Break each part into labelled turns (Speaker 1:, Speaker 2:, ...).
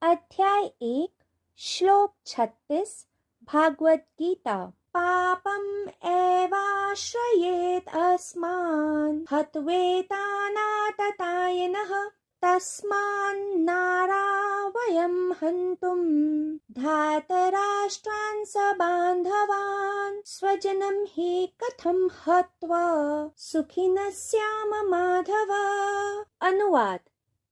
Speaker 1: अध्याय 1 श्लोक 36 भागवत गीता। पापम एवाश्रयेत अस्मान् हत्वेतानाततायनः तस्मान्नारा वयं हन्तुं धातराष्ट्रान् सबान्धवान् स्वजनं हि कथं हत्वा सुखिनः स्याम माधव। अनुवाद।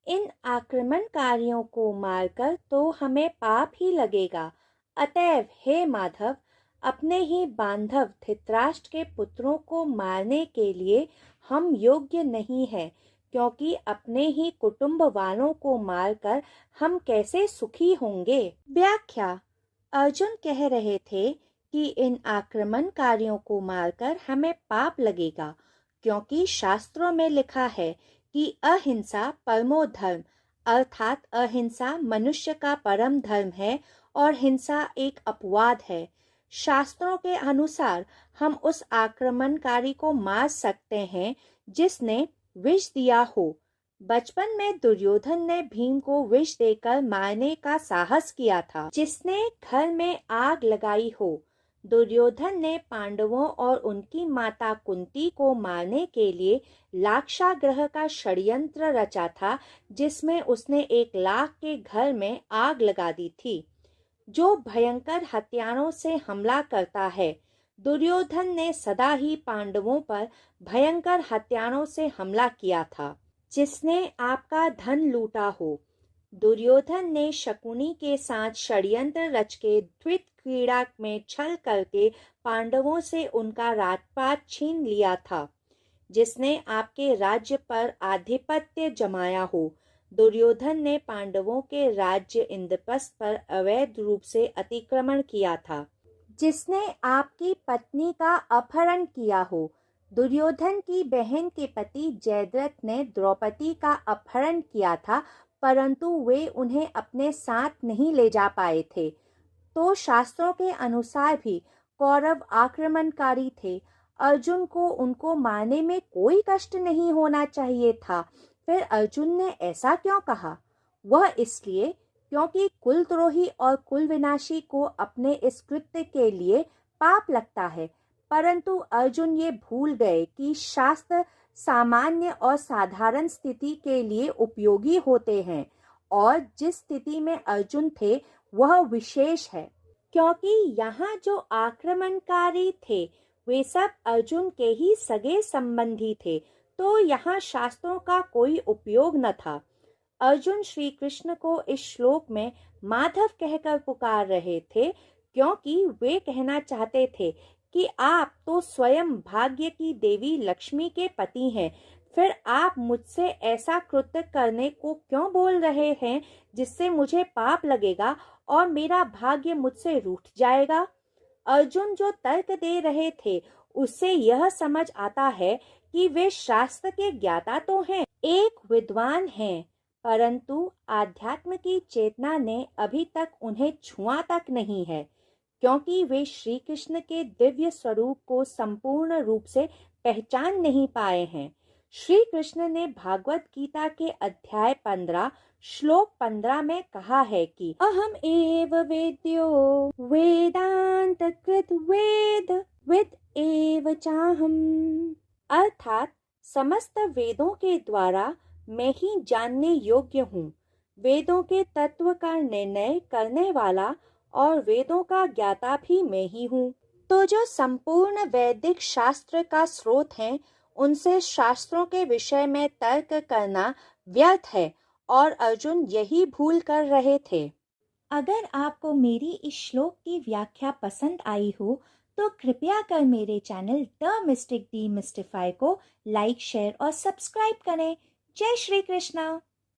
Speaker 1: इन आक्रमणकारियों को मारकर तो हमें पाप ही लगेगा, अतएव हे माधव, अपने ही बांधव धृतराष्ट्र के पुत्रों को मारने के लिए हम योग्य नहीं हैं, क्योंकि अपने ही कुटुंब वालों को मारकर हम कैसे सुखी होंगे। व्याख्या। अर्जुन कह रहे थे कि इन आक्रमणकारियों को मारकर हमें पाप लगेगा, क्योंकि शास्त्रों में लिखा है कि अहिंसा परमो धर्म, अर्थात अहिंसा मनुष्य का परम धर्म है और हिंसा एक अपवाद है। शास्त्रों के अनुसार हम उस आक्रमणकारी को मार सकते हैं जिसने विष दिया हो। बचपन में दुर्योधन ने भीम को विष देकर मारने का साहस किया था। जिसने घर में आग लगाई हो। दुर्योधन ने पांडवों और उनकी माता कुंती को मारने के लिए लाक्षागृह का षड्यंत्र रचा था, जिसमें उसने 1 लाख के घर में आग लगा दी थी, जो भयंकर हथियारों से हमला करता है। दुर्योधन ने सदा ही पांडवों पर भयंकर हथियारों से हमला किया था, जिसने आपका धन लूटा हो। दुर्योधन ने शकुनी के साथ षड्यंत्र रच के द्वित क्रीड़ा में छल करके पांडवों से उनका राजपाट छीन लिया था, जिसने आपके राज्य पर आधिपत्य जमाया हो। दुर्योधन ने पांडवों के राज्य इंद्रप्रस्थ पर अवैध रूप से अतिक्रमण किया था, जिसने आपकी पत्नी का अपहरण किया हो। दुर्योधन की बहन के पति जयद्रथ ने द्रौपदी का अपहरण किया था, परंतु वे उन्हें अपने साथ नहीं ले जा पाए थे। तो शास्त्रों के अनुसार भी कौरव आक्रमणकारी थे। अर्जुन को उनको मारने में कोई कष्ट नहीं होना चाहिए था। फिर अर्जुन ने ऐसा क्यों कहा? वह इसलिए क्योंकि कुलद्रोही और कुल विनाशी को अपने इस कृत्य के लिए पाप लगता है। परंतु अर्जुन ये भूल गए कि शास्त्र सामान्य और साधारण स्थिति के लिए उपयोगी होते हैं, और जिस स्थिति में अर्जुन थे वह विशेष है, क्योंकि यहाँ जो आक्रमणकारी थे वे सब अर्जुन के ही सगे संबंधी थे, तो यहाँ शास्त्रों का कोई उपयोग न था। अर्जुन श्री कृष्ण को इस श्लोक में माधव कहकर पुकार रहे थे, क्योंकि वे कहना चाहते थे कि आप तो स्वयं भाग्य की देवी लक्ष्मी के पति हैं, फिर आप मुझसे ऐसा कृत्य करने को क्यों बोल रहे हैं जिससे मुझे पाप लगेगा और मेरा भाग्य मुझसे रूठ जाएगा। अर्जुन जो तर्क दे रहे थे उससे यह समझ आता है कि वे शास्त्र के ज्ञाता तो हैं, एक विद्वान हैं, परंतु आध्यात्म की चेतना ने अभी तक उन्हें छुआ तक नहीं है, क्योंकि वे श्री कृष्ण के दिव्य स्वरूप को संपूर्ण रूप से पहचान नहीं पाए हैं। श्री कृष्ण ने भागवत गीता के अध्याय 15 श्लोक 15 में कहा है कि अहम एव वेद्यो वेदांत कृत वेद विद एव चाहम, अर्थात समस्त वेदों के द्वारा मैं ही जानने योग्य हूँ। वेदों के तत्व का निर्णय करने वाला और वेदों का ज्ञाता भी मैं ही हूँ। तो जो संपूर्ण वैदिक शास्त्र का स्रोत हैं, उनसे शास्त्रों के विषय में तर्क करना व्यर्थ है, और अर्जुन यही भूल कर रहे थे। अगर आपको मेरी इस श्लोक की व्याख्या पसंद आई हो तो कृपया कर मेरे channel the mystic D mystify को लाइक, शेयर और सब्सक्राइब करें। जय श्री कृष्णा।